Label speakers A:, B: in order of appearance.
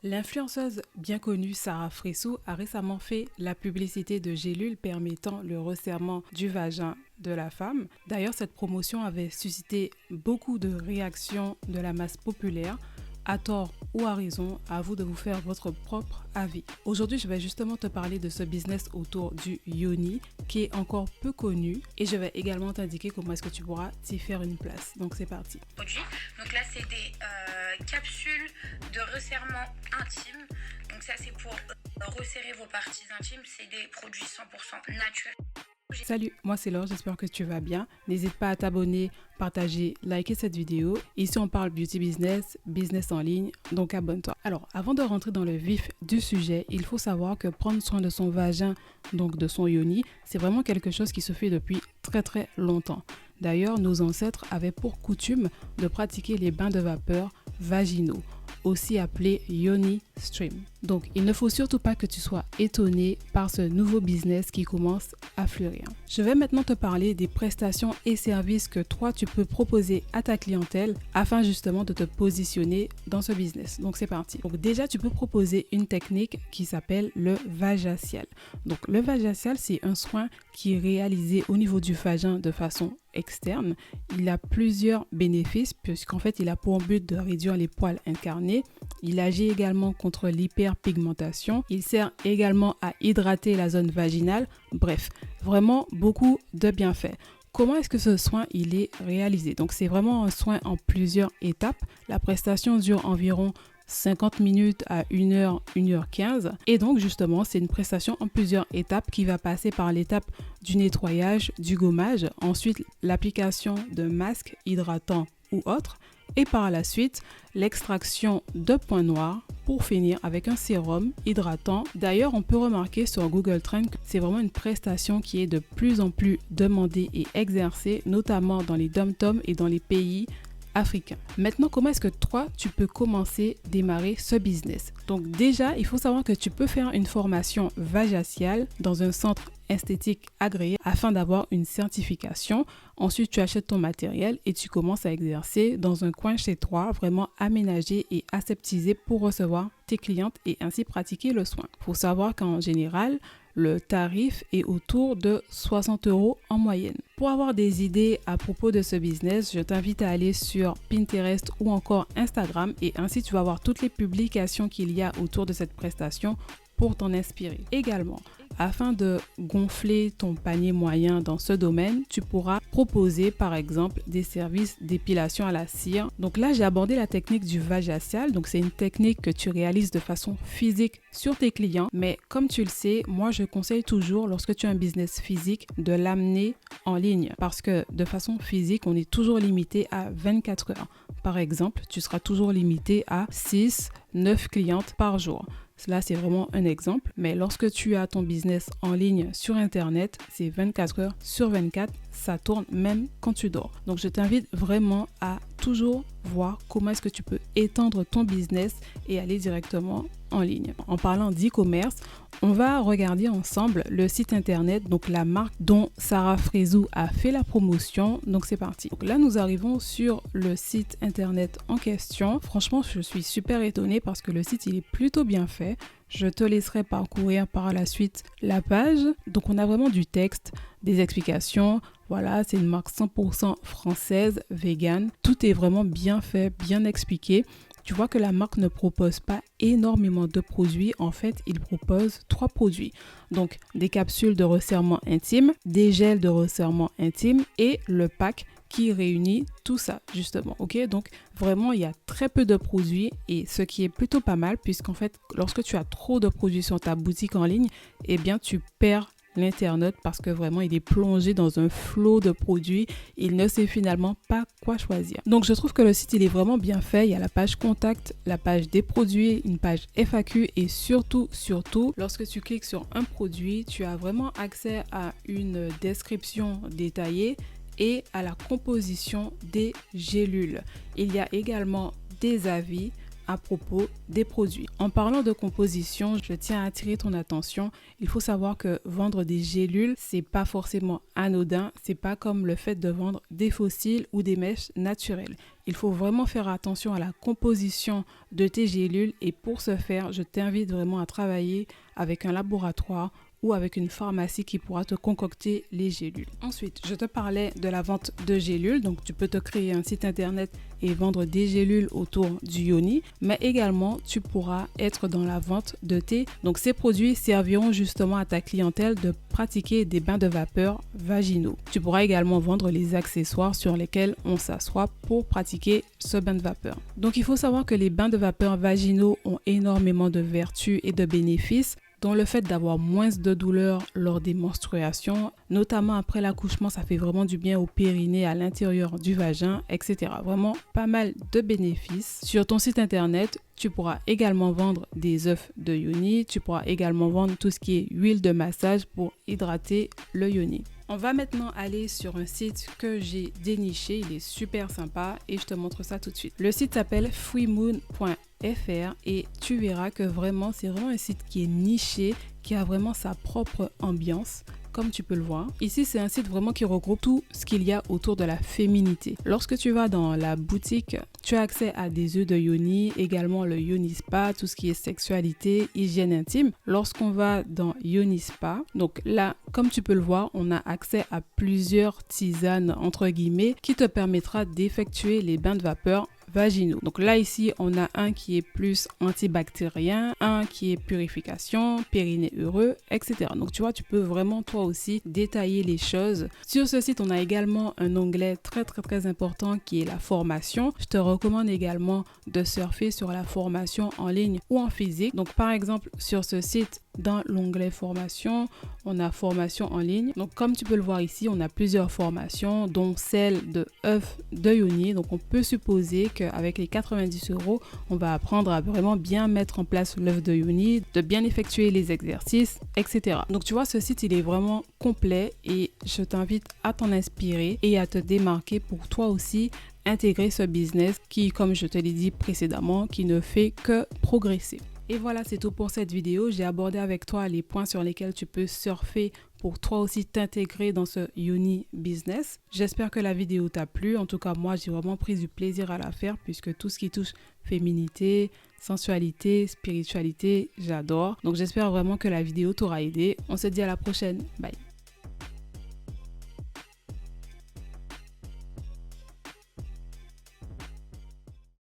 A: L'influenceuse bien connue Sarah Fressou a récemment fait la publicité de gélules permettant le resserrement du vagin de la femme. D'ailleurs, cette promotion avait suscité beaucoup de réactions de la masse populaire. À tort ou à raison, à vous de vous faire votre propre avis. Aujourd'hui, je vais justement te parler de ce business autour du yoni qui est encore peu connu et je vais également t'indiquer comment est-ce que tu pourras t'y faire une place. Donc c'est parti.
B: Donc là, c'est des capsules de resserrement intime. Donc ça, c'est pour resserrer vos parties intimes. C'est des produits 100% naturels.
A: Salut, moi c'est Laure, j'espère que tu vas bien. N'hésite pas à t'abonner, partager, liker cette vidéo. Ici on parle beauty business, business en ligne, donc abonne-toi. Alors avant de rentrer dans le vif du sujet, il faut savoir que prendre soin de son vagin, donc de son yoni, c'est vraiment quelque chose qui se fait depuis très longtemps. D'ailleurs, nos ancêtres avaient pour coutume de pratiquer les bains de vapeur vaginaux, aussi appelés yoni stream. Donc, il ne faut surtout pas que tu sois étonné par ce nouveau business qui commence à fleurir. Je vais maintenant te parler des prestations et services que toi, tu peux proposer à ta clientèle afin justement de te positionner dans ce business. Donc, c'est parti. Donc, déjà, tu peux proposer une technique qui s'appelle le vajacial. Donc, le vajacial, c'est un soin qui est réalisé au niveau du vagin de façon externe. Il a plusieurs bénéfices puisqu'en fait, il a pour but de réduire les poils incarnés. Il agit également contre l'hyperpigmentation. Il sert également à hydrater la zone vaginale. Bref, vraiment beaucoup de bienfaits. Comment est-ce que ce soin il est réalisé? Donc, c'est vraiment un soin en plusieurs étapes. La prestation dure environ 50 minutes à 1h, 1h15. Et donc, justement, c'est une prestation en plusieurs étapes qui va passer par l'étape du nettoyage, du gommage, ensuite l'application de masques hydratants ou autres, et par la suite, l'extraction de points noirs pour finir avec un sérum hydratant. D'ailleurs, on peut remarquer sur Google Trends que c'est vraiment une prestation qui est de plus en plus demandée et exercée, notamment dans les dom-toms et dans les pays africains. Maintenant, comment est-ce que toi, tu peux commencer, démarrer ce business? Donc déjà, il faut savoir que tu peux faire une formation vajaciale dans un centre esthétique agréé afin d'avoir une certification. Ensuite, tu achètes ton matériel et tu commences à exercer dans un coin chez toi, vraiment aménagé et aseptisé pour recevoir tes clientes et ainsi pratiquer le soin. Il faut savoir qu'en général, le tarif est autour de 60 € en moyenne. Pour avoir des idées à propos de ce business, je t'invite à aller sur Pinterest ou encore Instagram et ainsi tu vas voir toutes les publications qu'il y a autour de cette prestation pour t'en inspirer. Également, afin de gonfler ton panier moyen dans ce domaine, tu pourras proposer par exemple des services d'épilation à la cire. Donc là, j'ai abordé la technique du vajacial. Donc c'est une technique que tu réalises de façon physique sur tes clients. Mais comme tu le sais, moi je conseille toujours lorsque tu as un business physique de l'amener en ligne parce que de façon physique, on est toujours limité à 24 heures. Par exemple, tu seras toujours limité à 6-9 clientes par jour. Cela, c'est vraiment un exemple. Mais lorsque tu as ton business en ligne sur Internet, c'est 24 heures sur 24. Ça tourne même quand tu dors. Donc, je t'invite vraiment à toujours voir comment est-ce que tu peux étendre ton business et aller directement en ligne. En parlant d'e-commerce, on va regarder ensemble le site internet, donc la marque dont Sarah Fressou a fait la promotion. Donc c'est parti. Donc là, nous arrivons sur le site internet en question. Franchement, je suis super étonnée parce que le site, il est plutôt bien fait. Je te laisserai parcourir par la suite la page. Donc on a vraiment du texte, des explications. Voilà, c'est une marque 100% française, vegan. Tout est vraiment bien fait, bien expliqué. Tu vois que la marque ne propose pas énormément de produits. En fait, il propose 3 produits. Donc, des capsules de resserrement intime, des gels de resserrement intime et le pack qui réunit tout ça, justement. Ok, donc vraiment, il y a très peu de produits et ce qui est plutôt pas mal puisqu'en fait, lorsque tu as trop de produits sur ta boutique en ligne, eh bien, tu perds l'internaute parce que vraiment il est plongé dans un flot de produits, il ne sait finalement pas quoi choisir. Donc je trouve que le site il est vraiment bien fait, il y a la page contact, la page des produits, une page FAQ et surtout lorsque tu cliques sur un produit, tu as vraiment accès à une description détaillée et à la composition des gélules. Il y a également des avis à propos des produits. En parlant de composition, je tiens à attirer ton attention. Il faut savoir que vendre des gélules, c'est pas forcément anodin. C'est pas comme le fait de vendre des fossiles ou des mèches naturelles. Il faut vraiment faire attention à la composition de tes gélules et pour ce faire, je t'invite vraiment à travailler avec un laboratoire ou avec une pharmacie qui pourra te concocter les gélules. Ensuite, je te parlais de la vente de gélules. Donc, tu peux te créer un site internet et vendre des gélules autour du yoni, mais également, tu pourras être dans la vente de thé. Donc, ces produits serviront justement à ta clientèle de pratiquer des bains de vapeur vaginaux. Tu pourras également vendre les accessoires sur lesquels on s'assoit pour pratiquer ce bain de vapeur. Donc, il faut savoir que les bains de vapeur vaginaux ont énormément de vertus et de bénéfices, dont le fait d'avoir moins de douleur lors des menstruations, notamment après l'accouchement, ça fait vraiment du bien au périnée, à l'intérieur du vagin, etc. Vraiment pas mal de bénéfices. Sur ton site internet, tu pourras également vendre des œufs de yoni, tu pourras également vendre tout ce qui est huile de massage pour hydrater le yoni. On va maintenant aller sur un site que j'ai déniché, il est super sympa et je te montre ça tout de suite. Le site s'appelle freemoon.fr et tu verras que vraiment, c'est vraiment un site qui est niché, qui a vraiment sa propre ambiance. Comme tu peux le voir. Ici, c'est un site vraiment qui regroupe tout ce qu'il y a autour de la féminité. Lorsque tu vas dans la boutique, tu as accès à des œufs de yoni, également le yoni spa, tout ce qui est sexualité, hygiène intime. Lorsqu'on va dans yoni spa, donc là, comme tu peux le voir, on a accès à plusieurs tisanes, entre guillemets, qui te permettra d'effectuer les bains de vapeur vaginaux. Donc là ici on a un qui est plus antibactérien, un qui est purification, périnée heureux, etc. Donc tu vois, tu peux vraiment toi aussi détailler les choses. Sur ce site on a également un onglet très important qui est la formation. Je te recommande également de surfer sur la formation en ligne ou en physique. Donc par exemple sur ce site, dans l'onglet formation, on a formation en ligne. Donc comme tu peux le voir ici, on a plusieurs formations, dont celle de œufs de yoni. Donc on peut supposer qu'avec les 90 €, on va apprendre à vraiment bien mettre en place l'œuf de yoni, de bien effectuer les exercices, etc. Donc tu vois, ce site, il est vraiment complet et je t'invite à t'en inspirer et à te démarquer pour toi aussi intégrer ce business qui, comme je te l'ai dit précédemment, qui ne fait que progresser. Et voilà, c'est tout pour cette vidéo. J'ai abordé avec toi les points sur lesquels tu peux surfer pour toi aussi t'intégrer dans ce yoni business. J'espère que la vidéo t'a plu. En tout cas, moi, j'ai vraiment pris du plaisir à la faire puisque tout ce qui touche féminité, sensualité, spiritualité, j'adore. Donc, j'espère vraiment que la vidéo t'aura aidé. On se dit à la prochaine. Bye.